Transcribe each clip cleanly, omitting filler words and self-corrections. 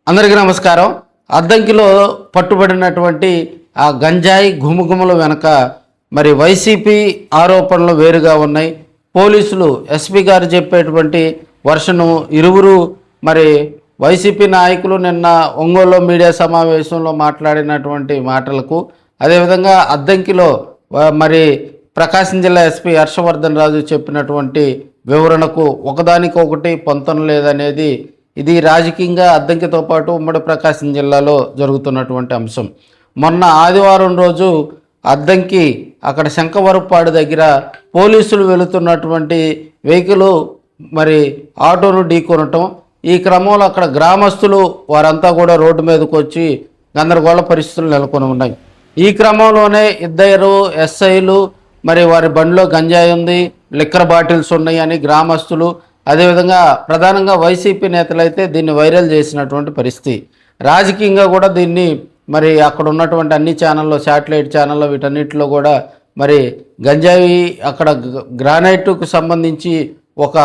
అందరికీ నమస్కారం. అద్దంకిలో పట్టుబడినటువంటి ఆ గంజాయి గుమగుమల వెనక మరి వైసీపీ ఆరోపణలు వేరుగా ఉన్నాయి. పోలీసులు ఎస్పీ గారు చెప్పేటువంటి వర్షను ఇరువురు మరి వైసీపీ నాయకులు నిన్న ఒంగోలులో మీడియా సమావేశంలో మాట్లాడినటువంటి మాటలకు, అదేవిధంగా అద్దంకిలో మరి ప్రకాశం జిల్లా ఎస్పీ హర్షవర్ధన్ రాజు చెప్పినటువంటి వివరణకు ఒకదానికొకటి పొంతన లేదనేది ఇది రాజకీయంగా అద్దంకితో పాటు ఉమ్మడి ప్రకాశం జిల్లాలో జరుగుతున్నటువంటి అంశం. మొన్న ఆదివారం రోజు అద్దంకి అక్కడ శంఖవరపాడు దగ్గర పోలీసులు వెళుతున్నటువంటి వెహికల్ మరి ఆటోను ఢీకొనటం, ఈ క్రమంలో అక్కడ గ్రామస్తులు వారంతా కూడా రోడ్డు మీదకి వచ్చి గందరగోళ పరిస్థితులు నెలకొని ఉన్నాయి. ఈ క్రమంలోనే ఇద్దరు ఎస్ఐలు మరి వారి బండిలో గంజాయి ఉంది, లిక్కర్ బాటిల్స్ ఉన్నాయి అని గ్రామస్తులు, అదేవిధంగా ప్రధానంగా వైసీపీ నేతలైతే దీన్ని వైరల్ చేసినటువంటి పరిస్థితి. రాజకీయంగా కూడా దీన్ని మరి అక్కడ ఉన్నటువంటి అన్ని ఛానల్లో, శాటిలైట్ ఛానల్లో, వీటన్నిటిలో కూడా మరి గంజాయి అక్కడ గ్రానైట్కు సంబంధించి ఒక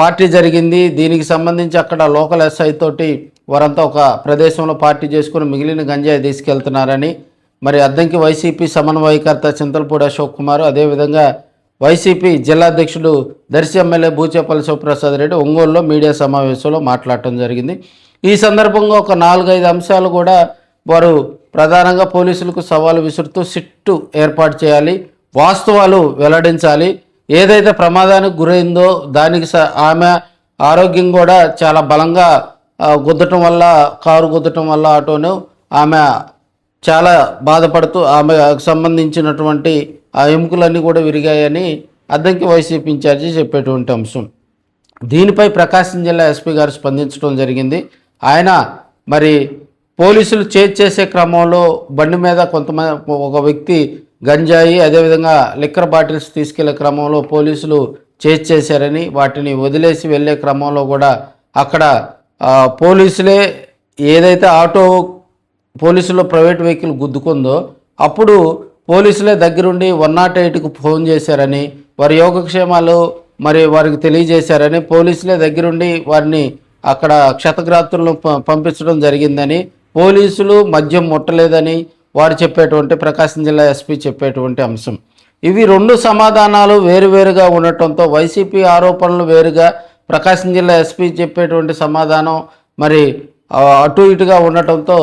పార్టీ జరిగింది, దీనికి సంబంధించి అక్కడ లోకల్ ఎస్ఐ తోటి వారంతా ఒక ప్రదేశంలో పార్టీ చేసుకుని మిగిలిన గంజాయి తీసుకెళ్తున్నారని మరి అద్దంకి వైసీపీ సమన్వయకర్త చింతలపూడి అశోక్ కుమార్, అదేవిధంగా వైసీపీ జిల్లా అధ్యక్షుడు దర్శి ఎమ్మెల్యే బూచేపల్లి శివప్రసాద్ రెడ్డి ఒంగోలులో మీడియా సమావేశంలో మాట్లాడటం జరిగింది. ఈ సందర్భంగా ఒక 4-5 అంశాలు కూడా వారు ప్రధానంగా పోలీసులకు సవాలు విసురుతూ సిట్టు ఏర్పాటు చేయాలి, వాస్తవాలు వెల్లడించాలి, ఏదైతే ప్రమాదానికి గురైందో దానికి ఆమె ఆరోగ్యం కూడా చాలా బలంగా గుద్దటం వల్ల, కారు గుద్దటం వల్ల ఆటోను ఆమె చాలా బాధపడుతూ ఆమెకు సంబంధించినటువంటి ఆ ఎముకలన్నీ కూడా విరిగాయని అద్దంకి వైసీపీ ఇన్ఛార్జి చెప్పేటువంటి అంశం. దీనిపై ప్రకాశం జిల్లా ఎస్పీ గారు స్పందించడం జరిగింది. ఆయన మరి పోలీసులు చేసే క్రమంలో బండి మీద ఒక వ్యక్తి గంజాయి అదేవిధంగా లిక్కర్ బాటిల్స్ తీసుకెళ్లే క్రమంలో పోలీసులు చేశారని, వాటిని వదిలేసి వెళ్ళే క్రమంలో కూడా అక్కడ పోలీసులే ఏదైతే ఆటో పోలీసులో ప్రైవేట్ వెహికల్ గుద్దుకుందో అప్పుడు పోలీసులే దగ్గరుండి 108కు ఫోన్ చేశారని, వారి యోగక్షేమాలు మరి వారికి తెలియజేశారని, పోలీసులే దగ్గరుండి వారిని అక్కడ క్షతగాత్రులను పంపించడం జరిగిందని, పోలీసులు మద్యం ముట్టలేదని వారు చెప్పేటువంటి ప్రకాశం జిల్లా ఎస్పీ చెప్పేటువంటి అంశం. ఇవి 2 సమాధానాలు వేరువేరుగా ఉండటంతో వైసీపీ ఆరోపణలు వేరుగా, ప్రకాశం జిల్లా ఎస్పీ చెప్పేటువంటి సమాధానం మరి అటు ఇటుగా ఉండటంతో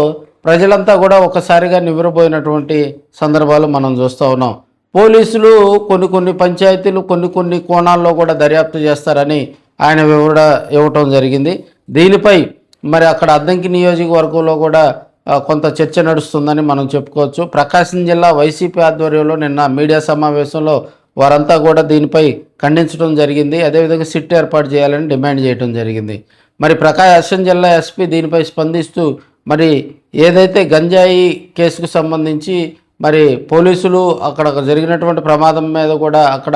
ప్రజలంతా కూడా ఒకసారిగా నివ్వెరపోయినటువంటి సందర్భాలు మనం చూస్తూ ఉన్నాం. పోలీసులు కొన్ని పంచాయతీలు కొన్ని కోణాల్లో కూడా దర్యాప్తు చేస్తారని ఆయన వివరణ ఇవ్వటం జరిగింది. దీనిపై మరి అక్కడ అద్దంకి నియోజకవర్గంలో కూడా కొంత చర్చ నడుస్తుందని మనం చెప్పుకోవచ్చు. ప్రకాశం జిల్లా వైసీపీ ఆధ్వర్యంలో నిన్న మీడియా సమావేశంలో వారంతా కూడా దీనిపై ఖండించడం జరిగింది. అదేవిధంగా సిట్ ఏర్పాటు చేయాలని డిమాండ్ చేయడం జరిగింది. మరి ప్రకాశం జిల్లా ఎస్పీ దీనిపై స్పందిస్తూ మరి ఏదైతే గంజాయి కేసుకు సంబంధించి మరి పోలీసులు అక్కడ జరిగినటువంటి ప్రమాదం మీద కూడా అక్కడ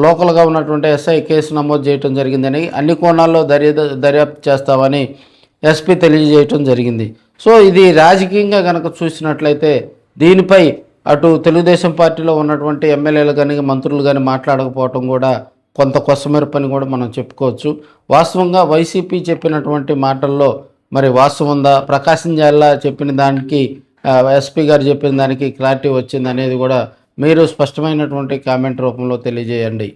లోకల్గా ఉన్నటువంటి ఎస్ఐ కేసు నమోదు చేయడం జరిగిందని, అన్ని కోణాల్లో దర్యాప్తు చేస్తామని ఎస్పీ తెలియజేయటం జరిగింది. సో ఇది రాజకీయంగా కనుక చూసినట్లయితే దీనిపై అటు తెలుగుదేశం పార్టీలో ఉన్నటువంటి ఎమ్మెల్యేలు కానీ మంత్రులు కానీ మాట్లాడకపోవటం కూడా కొంత కొసమెరుపని కూడా మనం చెప్పుకోవచ్చు. వాస్తవంగా వైసీపీ చెప్పినటువంటి మాటల్లో మరి వాస్తవం ఉందా, ప్రకాశం జిల్లా చెప్పిన దానికి ఎస్పీ గారు చెప్పిన దానికి క్లారిటీ వచ్చింది అనేది కూడా మీరు స్పష్టమైనటువంటి కామెంట్ రూపంలో తెలియజేయండి.